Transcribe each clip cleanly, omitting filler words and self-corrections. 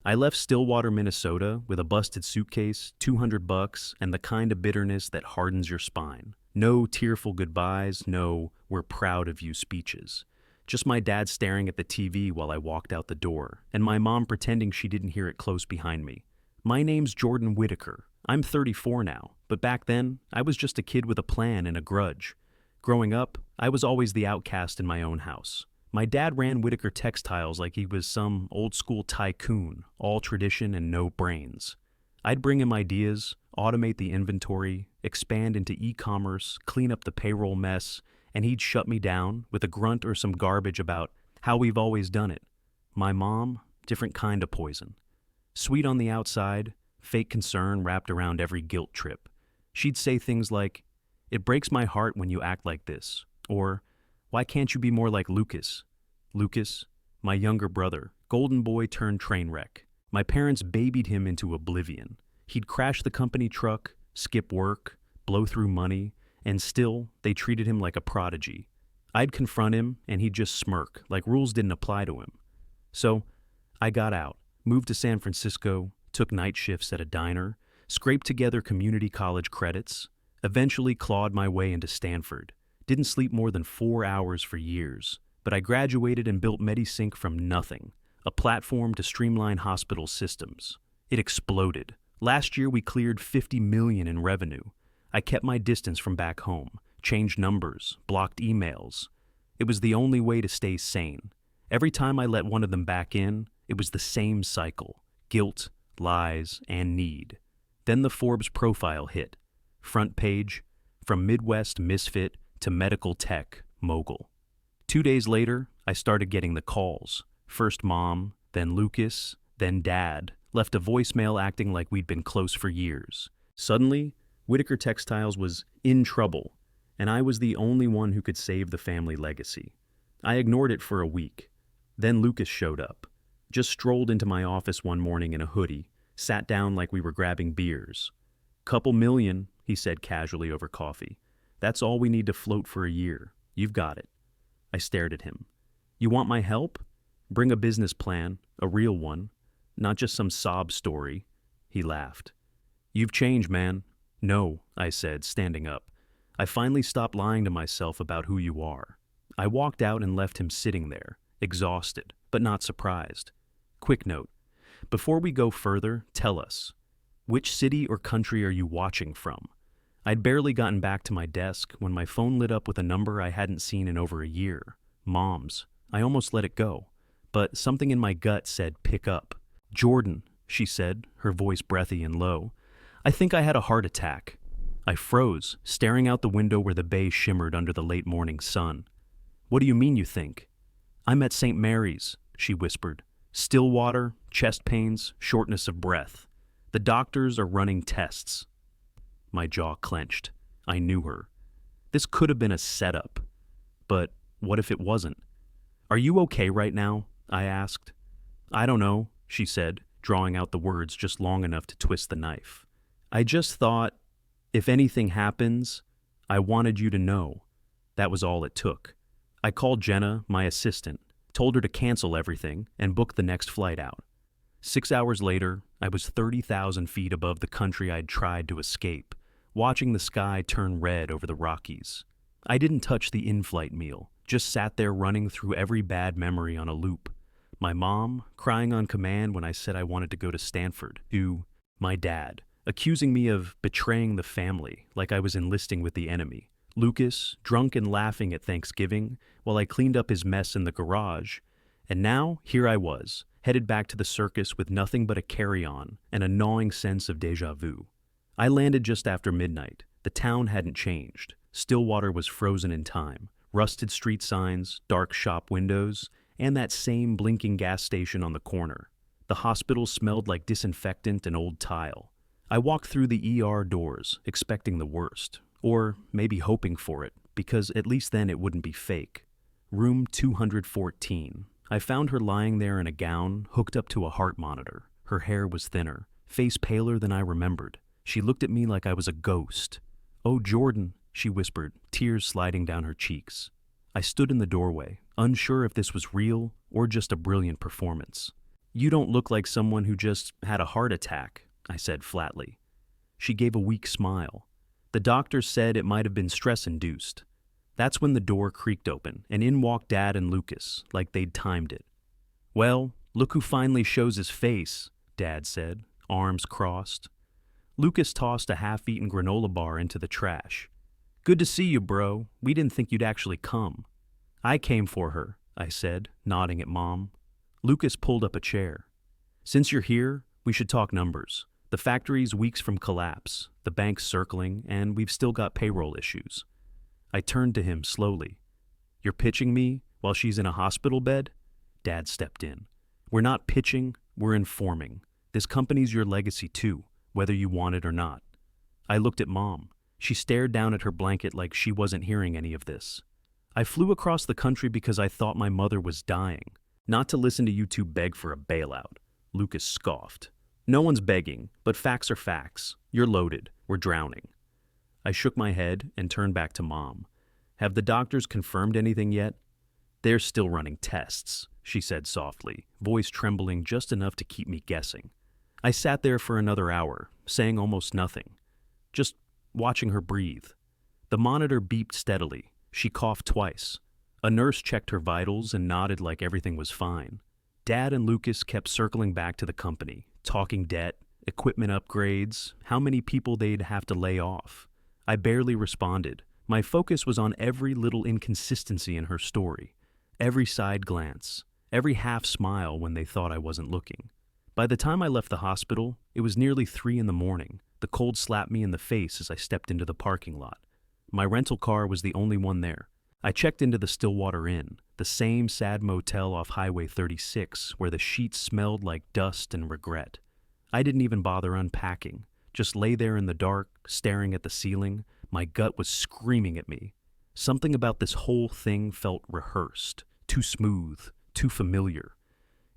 I left Stillwater, Minnesota with a busted suitcase, $200, and the kind of bitterness that hardens your spine. No tearful goodbyes, no "we're proud of you" speeches. Just my dad staring at the TV while I walked out the door, and my mom pretending she didn't hear it close behind me. My name's Jordan Whitaker. I'm 34 now, but back then, I was just a kid with a plan and a grudge. Growing up, I was always the outcast in my own house. My dad ran Whitaker Textiles like he was some old-school tycoon, all tradition and no brains. I'd bring him ideas, automate the inventory, expand into e-commerce, clean up the payroll mess, and he'd shut me down with a grunt or some garbage about how we've always done it. My mom, different kind of poison. Sweet on the outside, fake concern wrapped around every guilt trip. She'd say things like, "It breaks my heart when you act like this," or "Why can't you be more like Lucas?" Lucas, my younger brother, golden boy turned train wreck. My parents babied him into oblivion. He'd crash the company truck, skip work, blow through money, and still, they treated him like a prodigy. I'd confront him, and he'd just smirk, like rules didn't apply to him. So, I got out, moved to San Francisco, took night shifts at a diner, scraped together community college credits, eventually clawed my way into Stanford. Didn't sleep more than 4 hours for years, but I graduated and built MediSync from nothing, a platform to streamline hospital systems. It exploded. Last year we cleared $50 million in revenue. I kept my distance from back home, changed numbers, blocked emails. It was the only way to stay sane. Every time I let one of them back in, it was the same cycle: guilt, lies, and need. Then the Forbes profile hit. Front page, from Midwest misfit to medical tech mogul. 2 days later, I started getting the calls. First mom, then Lucas, then dad, left a voicemail acting like we'd been close for years. Suddenly, Whitaker Textiles was in trouble, and I was the only one who could save the family legacy. I ignored it for a week. Then Lucas showed up. Just strolled into my office one morning in a hoodie, sat down like we were grabbing beers. "Couple million," he said casually over coffee. "That's all we need to float for a year. You've got it." I stared at him. "You want my help? Bring a business plan, a real one, not just some sob story." He laughed. "You've changed, man." "No," I said, standing up. "I finally stopped lying to myself about who you are." I walked out and left him sitting there, exhausted, but not surprised. Quick note: before we go further, tell us, which city or country are you watching from? I'd barely gotten back to my desk when my phone lit up with a number I hadn't seen in over a year. Mom's. I almost let it go, but something in my gut said pick up. "Jordan," she said, her voice breathy and low. "I think I had a heart attack." I froze, staring out the window where the bay shimmered under the late morning sun. "What do you mean you think?" "I'm at St. Mary's," she whispered. "Stillwater, chest pains, shortness of breath. The doctors are running tests." My jaw clenched. I knew her. This could have been a setup. But what if it wasn't? "Are you okay right now?" I asked. "I don't know," she said, drawing out the words just long enough to twist the knife. "I just thought, if anything happens, I wanted you to know." That was all it took. I called Jenna, my assistant, told her to cancel everything, and book the next flight out. 6 hours later, I was 30,000 feet above the country I'd tried to escape, watching the sky turn red over the Rockies. I didn't touch the in-flight meal, just sat there running through every bad memory on a loop. My mom, crying on command when I said I wanted to go to Stanford. To my dad, accusing me of betraying the family, like I was enlisting with the enemy. Lucas, drunk and laughing at Thanksgiving, while I cleaned up his mess in the garage. And now, here I was, headed back to the circus with nothing but a carry-on and a gnawing sense of déjà vu. I landed just after midnight. The town hadn't changed. Stillwater was frozen in time. Rusted street signs, dark shop windows, and that same blinking gas station on the corner. The hospital smelled like disinfectant and old tile. I walked through the ER doors, expecting the worst, or maybe hoping for it, because at least then it wouldn't be fake. Room 214. I found her lying there in a gown, hooked up to a heart monitor. Her hair was thinner, face paler than I remembered. She looked at me like I was a ghost. "Oh, Jordan," she whispered, tears sliding down her cheeks. I stood in the doorway, unsure if this was real or just a brilliant performance. You don't look like someone who just had a heart attack, I said flatly. She gave a weak smile. The doctor said it might have been stress-induced. That's when the door creaked open, and in walked Dad and Lucas, like they'd timed it. Well, look who finally shows his face, Dad said, arms crossed. Lucas tossed a half-eaten granola bar into the trash. Good to see you, bro. We didn't think you'd actually come. I came for her, I said, nodding at Mom. Lucas pulled up a chair. Since you're here, we should talk numbers. The factory's weeks from collapse, the bank's circling, and we've still got payroll issues. I turned to him slowly. You're pitching me while she's in a hospital bed? Dad stepped in. We're not pitching, we're informing. This company's your legacy too, whether you want it or not. I looked at Mom. She stared down at her blanket like she wasn't hearing any of this. I flew across the country because I thought my mother was dying, not to listen to you two beg for a bailout. Lucas scoffed. No one's begging, but facts are facts. You're loaded. We're drowning. I shook my head and turned back to Mom. Have the doctors confirmed anything yet? They're still running tests, she said softly, voice trembling just enough to keep me guessing. I sat there for another hour, saying almost nothing, just watching her breathe. The monitor beeped steadily. She coughed twice. A nurse checked her vitals and nodded like everything was fine. Dad and Lucas kept circling back to the company, talking debt, equipment upgrades, how many people they'd have to lay off. I barely responded. My focus was on every little inconsistency in her story, every side glance, every half smile when they thought I wasn't looking. By the time I left the hospital, it was nearly 3 a.m. The cold slapped me in the face as I stepped into the parking lot. My rental car was the only one there. I checked into the Stillwater Inn, the same sad motel off Highway 36 where the sheets smelled like dust and regret. I didn't even bother unpacking, just lay there in the dark, staring at the ceiling. My gut was screaming at me. Something about this whole thing felt rehearsed, too smooth, too familiar.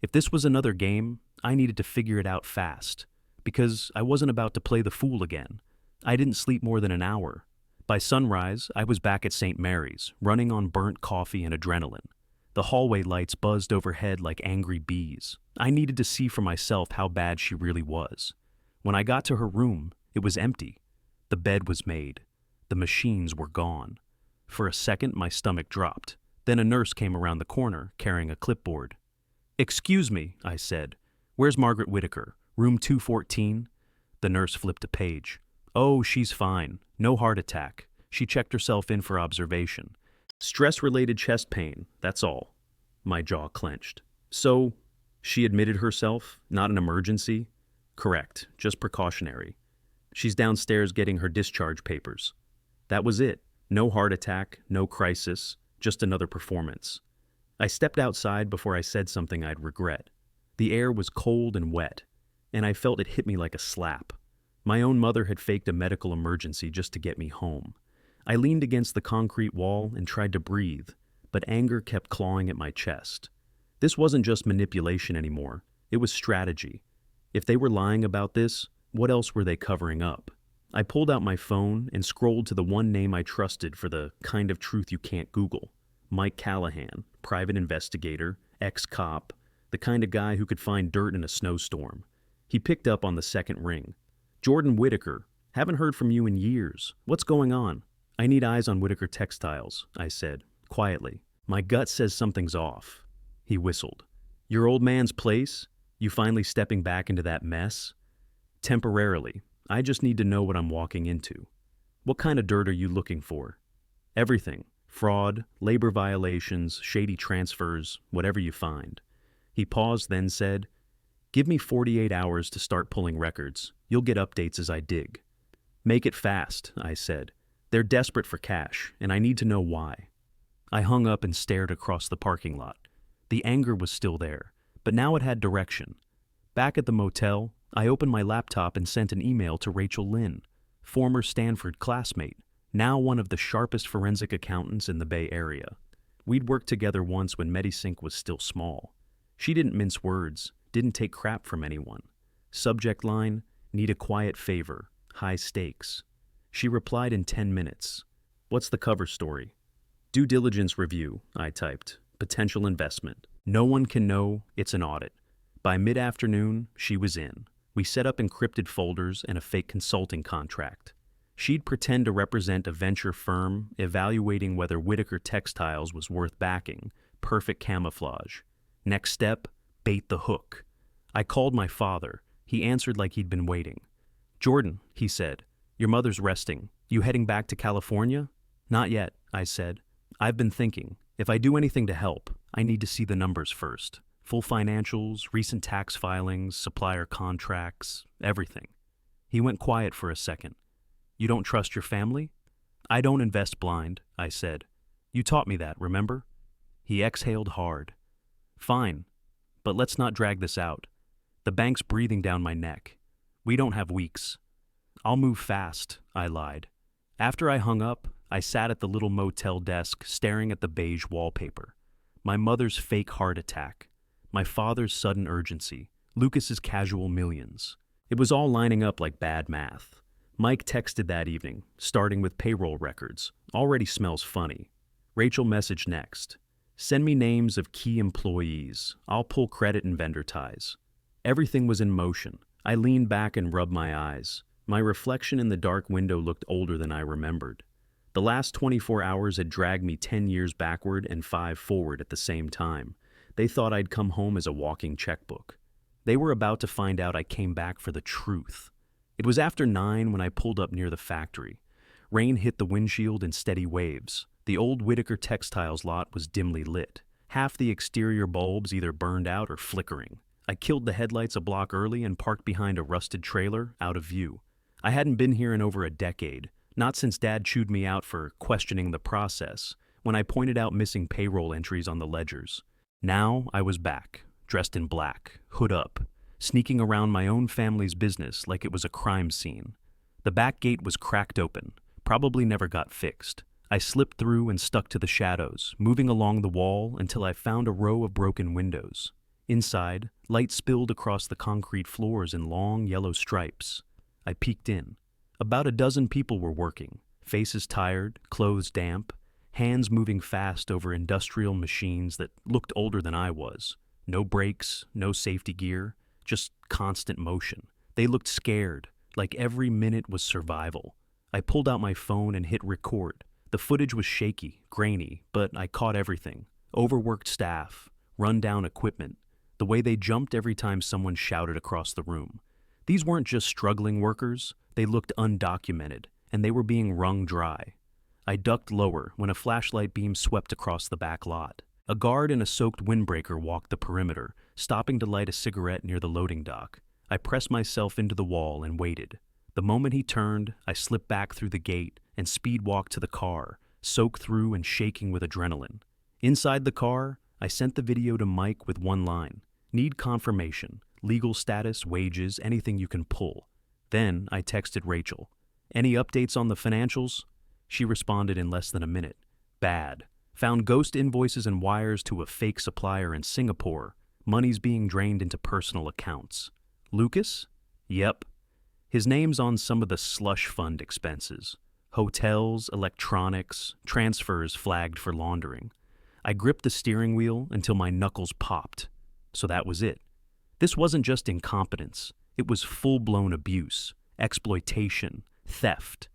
If this was another game, I needed to figure it out fast, because I wasn't about to play the fool again. I didn't sleep more than an hour. By sunrise, I was back at St. Mary's, running on burnt coffee and adrenaline. The hallway lights buzzed overhead like angry bees. I needed to see for myself how bad she really was. When I got to her room, it was empty. The bed was made. The machines were gone. For a second, my stomach dropped. Then a nurse came around the corner, carrying a clipboard. "Excuse me," I said. "Where's Margaret Whitaker? Room 214? The nurse flipped a page. "Oh, she's fine. No heart attack. She checked herself in for observation. Stress-related chest pain, that's all." My jaw clenched. "So, she admitted herself? Not an emergency?" "Correct. Just precautionary. She's downstairs getting her discharge papers." That was it. No heart attack, no crisis, just another performance. I stepped outside before I said something I'd regret. The air was cold and wet, and I felt it hit me like a slap. My own mother had faked a medical emergency just to get me home. I leaned against the concrete wall and tried to breathe, but anger kept clawing at my chest. This wasn't just manipulation anymore. It was strategy. If they were lying about this, what else were they covering up? I pulled out my phone and scrolled to the one name I trusted for the kind of truth you can't Google. Mike Callahan, private investigator, ex-cop, the kind of guy who could find dirt in a snowstorm. He picked up on the second ring. "Jordan Whitaker, haven't heard from you in years. What's going on?" "I need eyes on Whitaker Textiles," I said, quietly. "My gut says something's off." He whistled. "Your old man's place? You finally stepping back into that mess?" "Temporarily. I just need to know what I'm walking into." "What kind of dirt are you looking for?" "Everything. Fraud, labor violations, shady transfers, whatever you find." He paused, then said, "Give me 48 hours to start pulling records. You'll get updates as I dig." "Make it fast," I said. "They're desperate for cash, and I need to know why." I hung up and stared across the parking lot. The anger was still there, but now it had direction. Back at the motel, I opened my laptop and sent an email to Rachel Lynn, former Stanford classmate, now one of the sharpest forensic accountants in the Bay Area. We'd worked together once when MediSync was still small. She didn't mince words, didn't take crap from anyone. Subject line, "Need a quiet favor, high stakes." She replied in 10 minutes. "What's the cover story?" "Due diligence review," I typed. "Potential investment. No one can know, it's an audit. By mid-afternoon, she was in. We set up encrypted folders and a fake consulting contract. She'd pretend to represent a venture firm evaluating whether Whitaker Textiles was worth backing. Perfect camouflage. Next step, bait the hook. I called my father. He answered like he'd been waiting. "Jordan," he said, "your mother's resting. You heading back to California?" "Not yet," I said. "I've been thinking. If I do anything to help, I need to see the numbers first. Full financials, recent tax filings, supplier contracts, everything." He went quiet for a second. "You don't trust your family?" "I don't invest blind," I said. "You taught me that, remember?" He exhaled hard. "Fine, but let's not drag this out. The bank's breathing down my neck. We don't have weeks." "I'll move fast," I lied. After I hung up, I sat at the little motel desk staring at the beige wallpaper. My mother's fake heart attack. My father's sudden urgency. Lucas's casual millions. It was all lining up like bad math. Mike texted that evening, starting with payroll records. Already smells funny. Rachel messaged next. "Send me names of key employees. I'll pull credit and vendor ties." Everything was in motion. I leaned back and rubbed my eyes. My reflection in the dark window looked older than I remembered. The last 24 hours had dragged me 10 years backward and 5 forward at the same time. They thought I'd come home as a walking checkbook. They were about to find out I came back for the truth. It was after 9 when I pulled up near the factory. Rain hit the windshield in steady waves. The old Whitaker Textiles lot was dimly lit. Half the exterior bulbs either burned out or flickering. I killed the headlights a block early and parked behind a rusted trailer, out of view. I hadn't been here in over a decade, not since Dad chewed me out for questioning the process, when I pointed out missing payroll entries on the ledgers. Now I was back, dressed in black, hood up, sneaking around my own family's business like it was a crime scene. The back gate was cracked open, probably never got fixed. I slipped through and stuck to the shadows, moving along the wall until I found a row of broken windows. Inside, light spilled across the concrete floors in long yellow stripes. I peeked in. About a dozen people were working, faces tired, clothes damp, hands moving fast over industrial machines that looked older than I was. No brakes, no safety gear, just constant motion. They looked scared, like every minute was survival. I pulled out my phone and hit record. The footage was shaky, grainy, but I caught everything. Overworked staff, run-down equipment, the way they jumped every time someone shouted across the room. These weren't just struggling workers, they looked undocumented, and they were being wrung dry. I ducked lower when a flashlight beam swept across the back lot. A guard in a soaked windbreaker walked the perimeter, stopping to light a cigarette near the loading dock. I pressed myself into the wall and waited. The moment he turned, I slipped back through the gate and speed-walked to the car, soaked through and shaking with adrenaline. Inside the car, I sent the video to Mike with one line. "Need confirmation. Legal status, wages, anything you can pull." Then I texted Rachel. "Any updates on the financials?" She responded in less than a minute. "Bad. Found ghost invoices and wires to a fake supplier in Singapore. Money's being drained into personal accounts." "Lucas?" "Yep. His name's on some of the slush fund expenses. Hotels, electronics, transfers flagged for laundering." I gripped the steering wheel until my knuckles popped. So that was it. This wasn't just incompetence. It was full-blown abuse, exploitation, theft.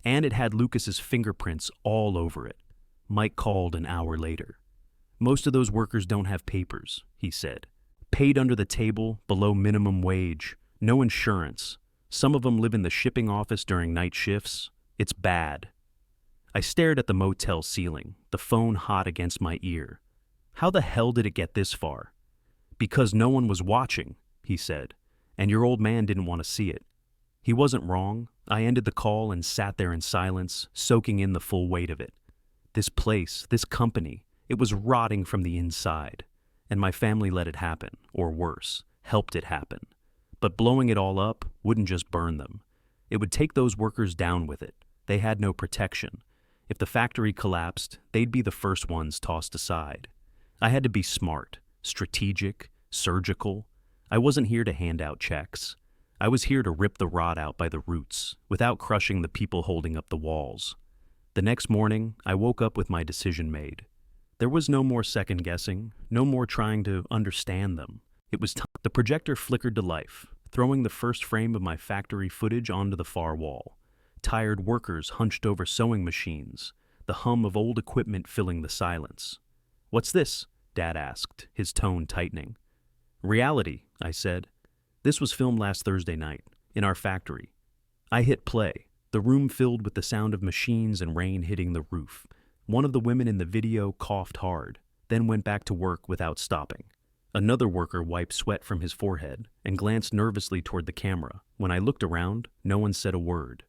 And it had Lucas's fingerprints all over it. Mike called an hour later. "Most of those workers don't have papers," he said. "Paid under the table, below minimum wage, no insurance. Some of them live in the shipping office during night shifts. It's bad." I stared at the motel ceiling, the phone hot against my ear. How the hell did it get this far? "Because no one was watching," he said, "and your old man didn't want to see it." He wasn't wrong. I ended the call and sat there in silence, soaking in the full weight of it. This place, this company, it was rotting from the inside. And my family let it happen, or worse, helped it happen. But blowing it all up wouldn't just burn them. It would take those workers down with it. They had no protection. If the factory collapsed, they'd be the first ones tossed aside. I had to be smart, strategic, surgical. I wasn't here to hand out checks. I was here to rip the rot out by the roots, without crushing the people holding up the walls. The next morning, I woke up with my decision made. There was no more second-guessing, no more trying to understand them. It was time. The projector flickered to life, throwing the first frame of my factory footage onto the far wall. Tired workers hunched over sewing machines, the hum of old equipment filling the silence. "What's this?" Dad asked, his tone tightening. "Reality," I said. "This was filmed last Thursday night, in our factory." I hit play, the room filled with the sound of machines and rain hitting the roof. One of the women in the video coughed hard, then went back to work without stopping. Another worker wiped sweat from his forehead and glanced nervously toward the camera. When I looked around, no one said a word.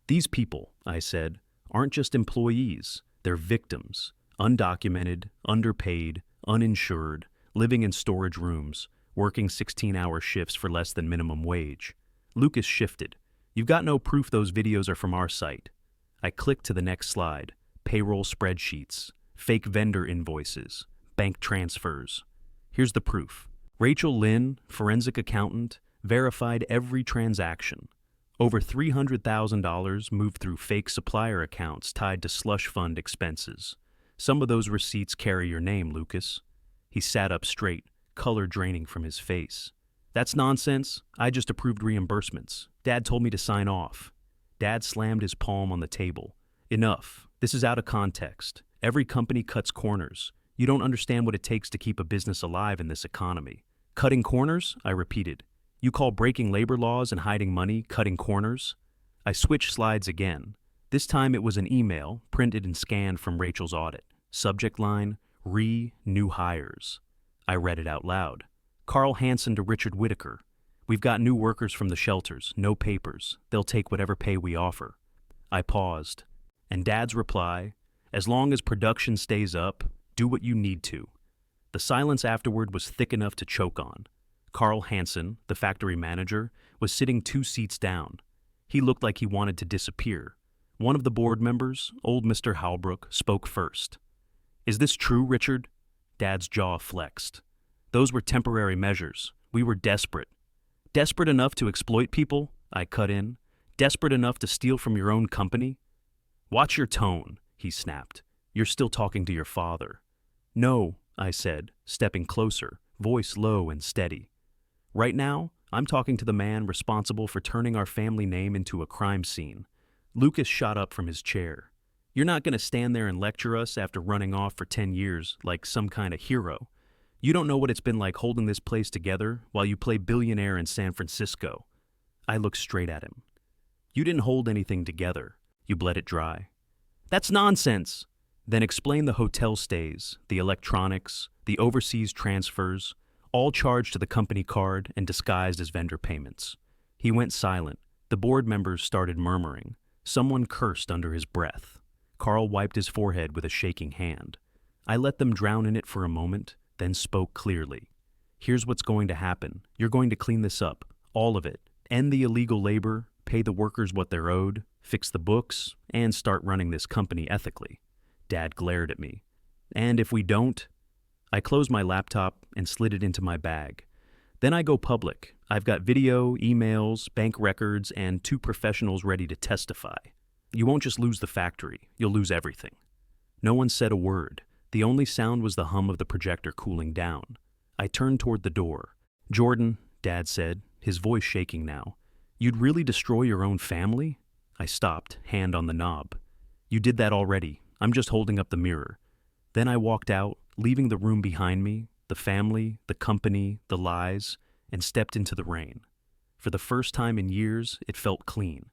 "These people," I said, "aren't just employees, they're victims, undocumented, underpaid, uninsured, living in storage rooms, working 16-hour shifts for less than minimum wage." Lucas shifted. "You've got no proof those videos are from our site." I clicked to the next slide. Payroll spreadsheets, fake vendor invoices, bank transfers. Here's the proof. Rachel Lynn, forensic accountant, verified every transaction. Over $300,000 moved through fake supplier accounts tied to slush fund expenses. Some of those receipts carry your name, Lucas. He sat up straight, color draining from his face. "That's nonsense. I just approved reimbursements. Dad told me to sign off." Dad slammed his palm on the table. "Enough. This is out of context. Every company cuts corners. You don't understand what it takes to keep a business alive in this economy." "Cutting corners?" I repeated. "You call breaking labor laws and hiding money cutting corners?" I switched slides again. This time it was an email, printed and scanned from Rachel's audit. Subject line, "New hires." I read it out loud. "Carl Hansen to Richard Whitaker. We've got new workers from the shelters, no papers. They'll take whatever pay we offer." I paused. And Dad's reply, "As long as production stays up, do what you need to." The silence afterward was thick enough to choke on. Carl Hansen, the factory manager, was sitting 2 seats down. He looked like he wanted to disappear. One of the board members, old Mr. Halbrook, spoke first. "Is this true, Richard?" Dad's jaw flexed. "Those were temporary measures. We were desperate." "Desperate enough to exploit people?" I cut in. "Desperate enough to steal from your own company?" "Watch your tone," he snapped. "You're still talking to your father." "No," I said, stepping closer, voice low and steady. "Right now, I'm talking to the man responsible for turning our family name into a crime scene." Lucas shot up from his chair. "You're not going to stand there and lecture us after running off for 10 years like some kind of hero. You don't know what it's been like holding this place together while you play billionaire in San Francisco." I looked straight at him. "You didn't hold anything together. You bled it dry." "That's nonsense." "Then explain the hotel stays, the electronics, the overseas transfers, all charged to the company card and disguised as vendor payments." He went silent. The board members started murmuring. Someone cursed under his breath. Carl wiped his forehead with a shaking hand. I let them drown in it for a moment, then spoke clearly. "Here's what's going to happen. You're going to clean this up, all of it. End the illegal labor, pay the workers what they're owed, fix the books, and start running this company ethically." Dad glared at me. "And if we don't?" I closed my laptop and slid it into my bag. "Then I go public. I've got video, emails, bank records, and 2 professionals ready to testify. You won't just lose the factory, you'll lose everything." No one said a word. The only sound was the hum of the projector cooling down. I turned toward the door. "Jordan," Dad said, his voice shaking now, "you'd really destroy your own family?" I stopped, hand on the knob. "You did that already. I'm just holding up the mirror." Then I walked out, leaving the room behind me, the family, the company, the lies, and stepped into the rain. For the first time in years, it felt clean.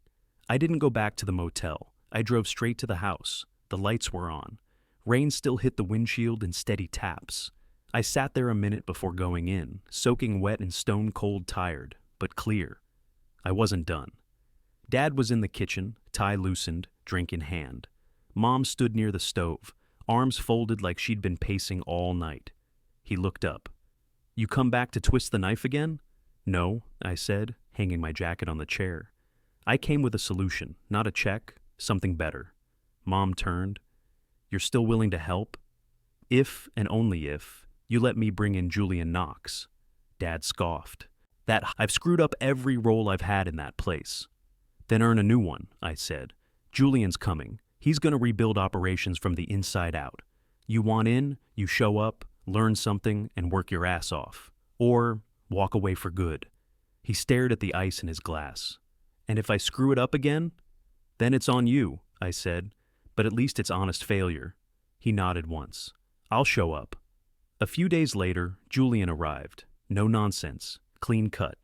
I didn't go back to the motel. I drove straight to the house. The lights were on. Rain still hit the windshield in steady taps. I sat there a minute before going in, soaking wet and stone-cold tired, but clear. I wasn't done. Dad was in the kitchen, tie loosened, drink in hand. Mom stood near the stove, arms folded like she'd been pacing all night. He looked up. "You come back to twist the knife again?" "No," I said, hanging my jacket on the chair. "I came with a solution, not a check, something better." Mom turned. "You're still willing to help?" "If, and only if, you let me bring in Julian Knox." Dad scoffed. I've screwed up every role I've had in that place." "Then earn a new one," I said. "Julian's coming. He's going to rebuild operations from the inside out. You want in, you show up, learn something, and work your ass off. Or walk away for good. He stared at the ice in his glass. And if I screw it up again? Then it's on you, I said, but at least it's honest failure. He nodded once. I'll show up. A few days later, Julian arrived. No nonsense, clean cut.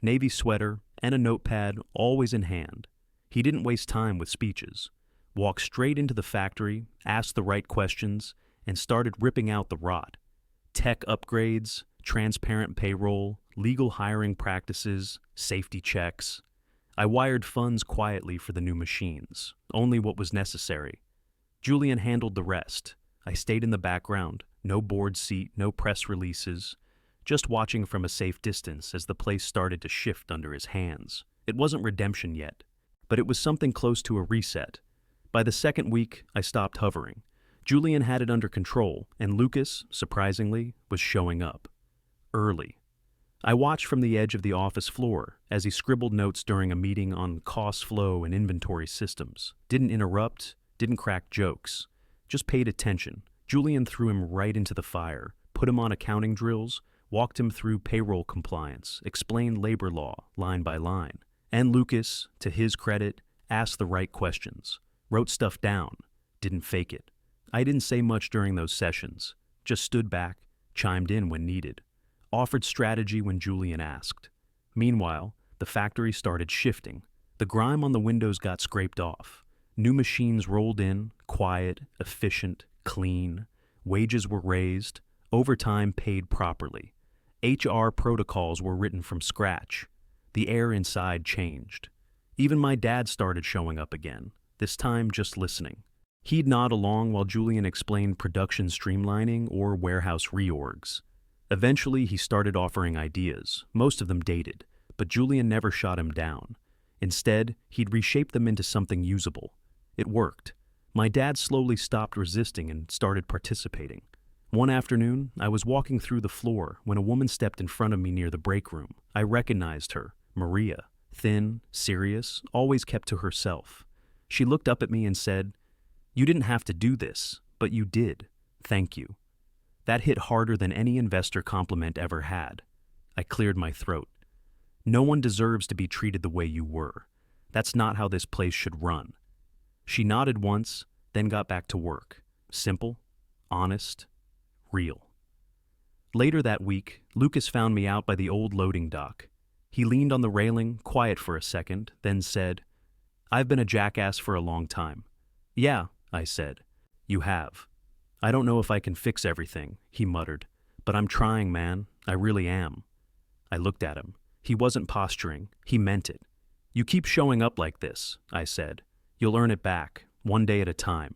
Navy sweater and a notepad always in hand. He didn't waste time with speeches. Walked straight into the factory, asked the right questions, and started ripping out the rot. Tech upgrades, transparent payroll, legal hiring practices, safety checks. I wired funds quietly for the new machines, only what was necessary. Julian handled the rest. I stayed in the background, no board seat, no press releases, just watching from a safe distance as the place started to shift under his hands. It wasn't redemption yet, but it was something close to a reset. By the second week, I stopped hovering. Julian had it under control, and Lucas, surprisingly, was showing up. Early. I watched from the edge of the office floor as he scribbled notes during a meeting on cost flow and inventory systems. Didn't interrupt, didn't crack jokes, just paid attention. Julian threw him right into the fire, put him on accounting drills, walked him through payroll compliance, explained labor law line by line. And Lucas, to his credit, asked the right questions, wrote stuff down, didn't fake it. I didn't say much during those sessions, just stood back, chimed in when needed, offered strategy when Julian asked. Meanwhile, the factory started shifting. The grime on the windows got scraped off. New machines rolled in, quiet, efficient, clean. Wages were raised, overtime paid properly. HR protocols were written from scratch. The air inside changed. Even my dad started showing up again, this time just listening. He'd nod along while Julian explained production streamlining or warehouse reorgs. Eventually, he started offering ideas, most of them dated, but Julian never shot him down. Instead, he'd reshape them into something usable. It worked. My dad slowly stopped resisting and started participating. One afternoon, I was walking through the floor when a woman stepped in front of me near the break room. I recognized her, Maria, thin, serious, always kept to herself. She looked up at me and said, "You didn't have to do this, but you did. Thank you." That hit harder than any investor compliment ever had. I cleared my throat. No one deserves to be treated the way you were. That's not how this place should run. She nodded once, then got back to work. Simple, honest, real. Later that week, Lucas found me out by the old loading dock. He leaned on the railing, quiet for a second, then said, "I've been a jackass for a long time." "Yeah," I said. "You have. I don't know if I can fix everything," he muttered, "but I'm trying, man. I really am." I looked at him. He wasn't posturing. He meant it. "You keep showing up like this," I said. "You'll earn it back, one day at a time."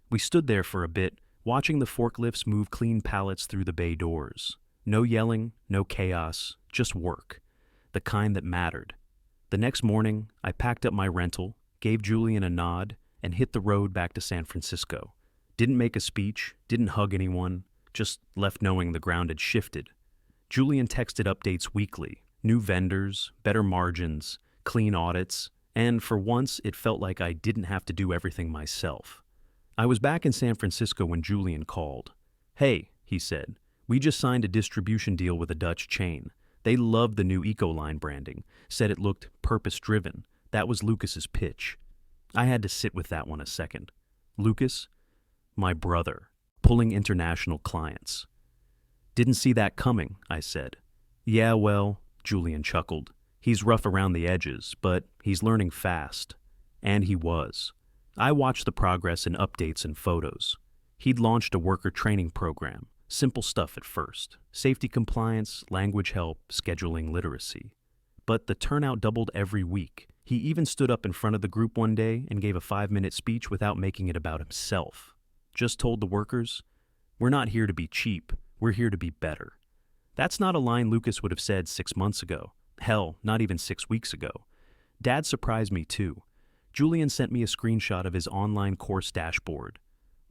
We stood there for a bit, watching the forklifts move clean pallets through the bay doors. No yelling, no chaos, just work. The kind that mattered. The next morning, I packed up my rental, gave Julian a nod, and hit the road back to San Francisco. Didn't make a speech, didn't hug anyone, just left knowing the ground had shifted. Julian texted updates weekly, new vendors, better margins, clean audits, and for once it felt like I didn't have to do everything myself. I was back in San Francisco when Julian called. "Hey," he said, "we just signed a distribution deal with a Dutch chain. They loved the new Ecoline branding, said it looked purpose-driven. That was Lucas's pitch." I had to sit with that one a second. Lucas? My brother, pulling international clients. "Didn't see that coming," I said. "Yeah, well," Julian chuckled. "He's rough around the edges, but he's learning fast." And he was. I watched the progress in updates and photos. He'd launched a worker training program, simple stuff at first, safety compliance, language help, scheduling literacy. But the turnout doubled every week. He even stood up in front of the group one day and gave a 5-minute speech without making it about himself. Just told the workers, "We're not here to be cheap, we're here to be better." That's not a line Lucas would have said 6 months ago. Hell, not even 6 weeks ago. Dad surprised me too. Julian sent me a screenshot of his online course dashboard.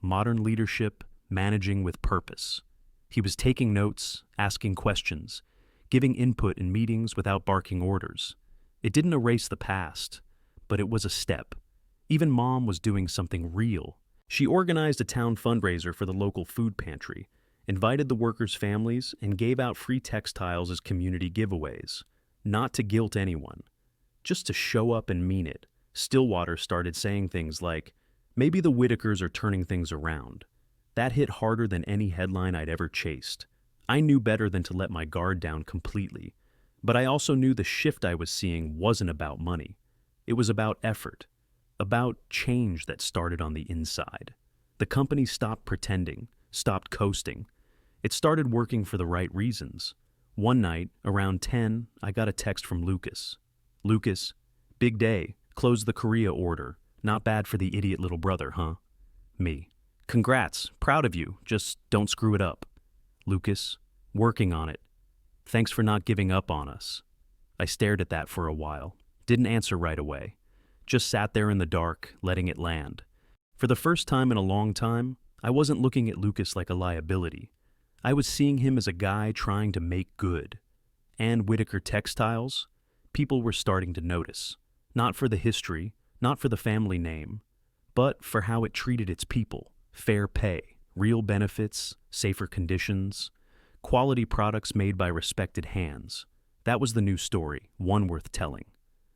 Modern leadership, managing with purpose. He was taking notes, asking questions, giving input in meetings without barking orders. It didn't erase the past, but it was a step. Even Mom was doing something real. She organized a town fundraiser for the local food pantry. invited the workers' families, and gave out free textiles as community giveaways. Not to guilt anyone, just to show up and mean it. Stillwater started saying things like, maybe the Whitakers are turning things around. That hit harder than any headline I'd ever chased. I knew better than to let my guard down completely. But I also knew the shift I was seeing wasn't about money. It was about effort, about change that started on the inside. The company stopped pretending, stopped coasting. It started working for the right reasons. One night, around 10, I got a text from Lucas. Lucas, big day, closed the Korea order. Not bad for the idiot little brother, huh? Me. Congrats, proud of you, just don't screw it up. Lucas, working on it. Thanks for not giving up on us. I stared at that for a while, didn't answer right away. Just sat there in the dark, letting it land. For the first time in a long time, I wasn't looking at Lucas like a liability. I was seeing him as a guy trying to make good. And Whitaker Textiles? People were starting to notice. Not for the history, not for the family name, but for how it treated its people. Fair pay, real benefits, safer conditions, quality products made by respected hands. That was the new story, one worth telling.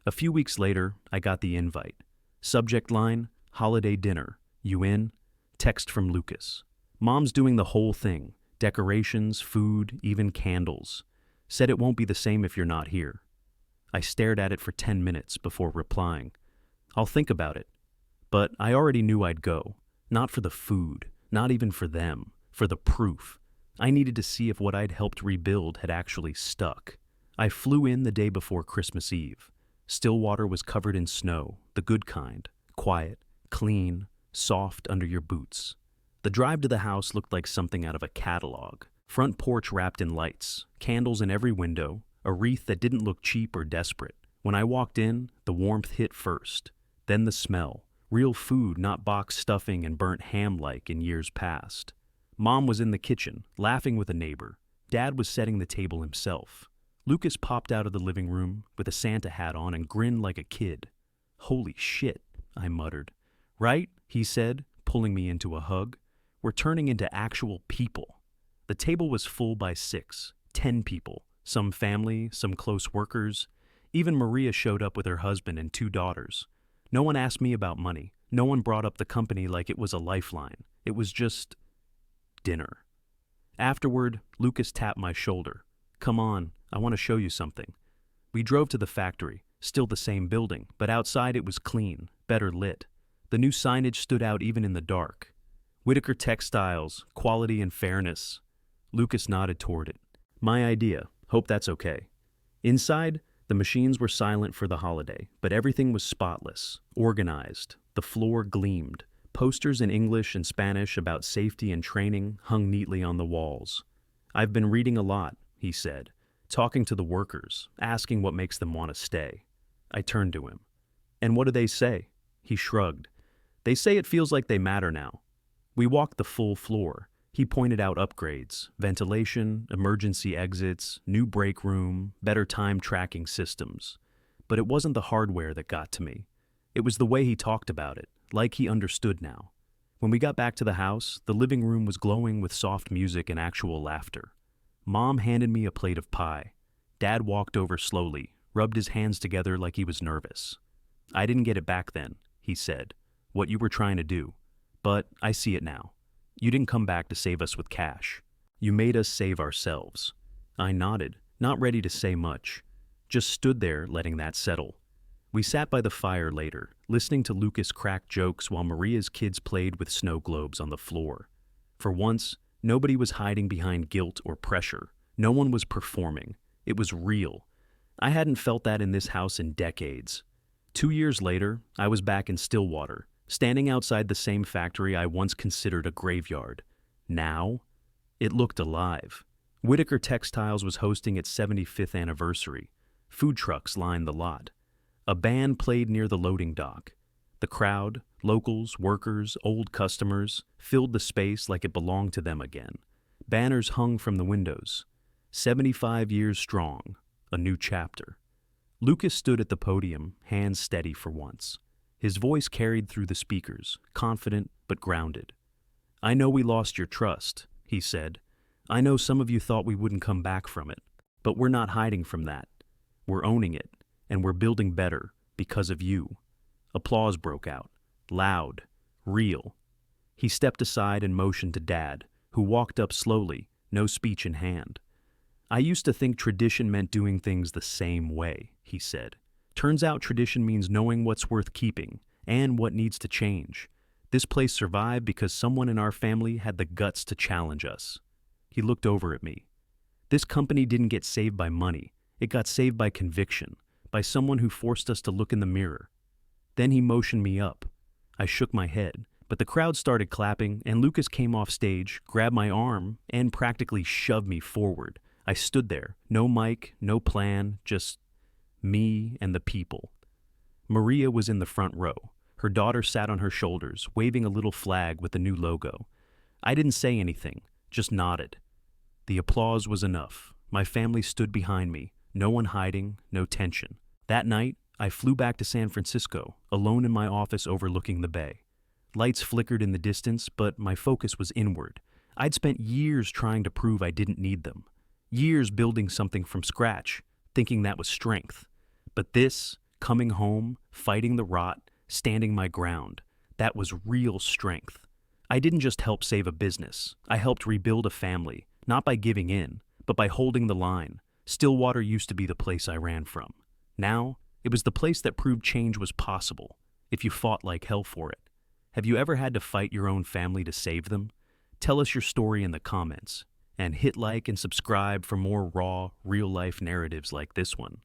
A few weeks later, I got the invite. Subject line, holiday dinner. You in? Text from Lucas. Mom's doing the whole thing. Decorations, food, even candles. Said it won't be the same if you're not here. I stared at it for 10 minutes before replying. I'll think about it. But I already knew I'd go. Not for the food, not even for them, for the proof. I needed to see if what I'd helped rebuild had actually stuck. I flew in the day before Christmas Eve. Stillwater was covered in snow, the good kind, quiet, clean, soft under your boots. The drive to the house looked like something out of a catalog. Front porch wrapped in lights, candles in every window, a wreath that didn't look cheap or desperate. When I walked in, the warmth hit first, then the smell. Real food, not box stuffing and burnt ham like in years past. Mom was in the kitchen, laughing with a neighbor. Dad was setting the table himself. Lucas popped out of the living room with a Santa hat on and grinned like a kid. Holy shit, I muttered. Right? He said, pulling me into a hug. We're turning into actual people. The table was full by 6, 10 people. Some family, some close workers. Even Maria showed up with her husband and 2 daughters. No one asked me about money. No one brought up the company like it was a lifeline. It was just dinner. Afterward, Lucas tapped my shoulder. Come on, I want to show you something. We drove to the factory, still the same building, but outside it was clean, better lit. The new signage stood out even in the dark. Whitaker Textiles, quality and fairness. Lucas nodded toward it. My idea. Hope that's okay. Inside, the machines were silent for the holiday, but everything was spotless, organized. The floor gleamed. Posters in English and Spanish about safety and training hung neatly on the walls. I've been reading a lot, he said, talking to the workers, asking what makes them want to stay. I turned to him. And what do they say? He shrugged. They say it feels like they matter now. We walked the full floor. He pointed out upgrades, ventilation, emergency exits, new break room, better time tracking systems. But it wasn't the hardware that got to me. It was the way he talked about it, like he understood now. When we got back to the house, the living room was glowing with soft music and actual laughter. Mom handed me a plate of pie. Dad walked over slowly, rubbed his hands together like he was nervous. I didn't get it back then, he said, what you were trying to do. But I see it now. You didn't come back to save us with cash. You made us save ourselves. I nodded, not ready to say much. Just stood there letting that settle. We sat by the fire later, listening to Lucas crack jokes while Maria's kids played with snow globes on the floor. For once, nobody was hiding behind guilt or pressure. No one was performing. It was real. I hadn't felt that in this house in decades. 2 years later, I was back in Stillwater, standing outside the same factory I once considered a graveyard. Now, it looked alive. Whitaker Textiles was hosting its 75th anniversary. Food trucks lined the lot. A band played near the loading dock. The crowd, locals, workers, old customers, filled the space like it belonged to them again. Banners hung from the windows. 75 years strong, a new chapter. Lucas stood at the podium, hands steady for once. His voice carried through the speakers, confident but grounded. I know we lost your trust, he said, I know some of you thought we wouldn't come back from it, but we're not hiding from that. We're owning it, and we're building better because of you." Applause broke out, loud, real. He stepped aside and motioned to Dad, who walked up slowly, no speech in hand. "I used to think tradition meant doing things the same way," he said. "Turns out tradition means knowing what's worth keeping and what needs to change. This place survived because someone in our family had the guts to challenge us." He looked over at me. "This company didn't get saved by money. It got saved by conviction, by someone who forced us to look in the mirror." Then he motioned me up. I shook my head, but the crowd started clapping, and Lucas came off stage, grabbed my arm, and practically shoved me forward. I stood there, no mic, no plan, just me and the people. Maria was in the front row. Her daughter sat on her shoulders, waving a little flag with the new logo. I didn't say anything, just nodded. The applause was enough. My family stood behind me, no one hiding, no tension. That night, I flew back to San Francisco, alone in my office overlooking the bay. Lights flickered in the distance, but my focus was inward. I'd spent years trying to prove I didn't need them. Years building something from scratch, thinking that was strength. But this, coming home, fighting the rot, standing my ground, that was real strength. I didn't just help save a business. I helped rebuild a family, not by giving in, but by holding the line. Stillwater used to be the place I ran from. Now, it was the place that proved change was possible, if you fought like hell for it. Have you ever had to fight your own family to save them? Tell us your story in the comments. And hit like and subscribe for more raw, real-life narratives like this one.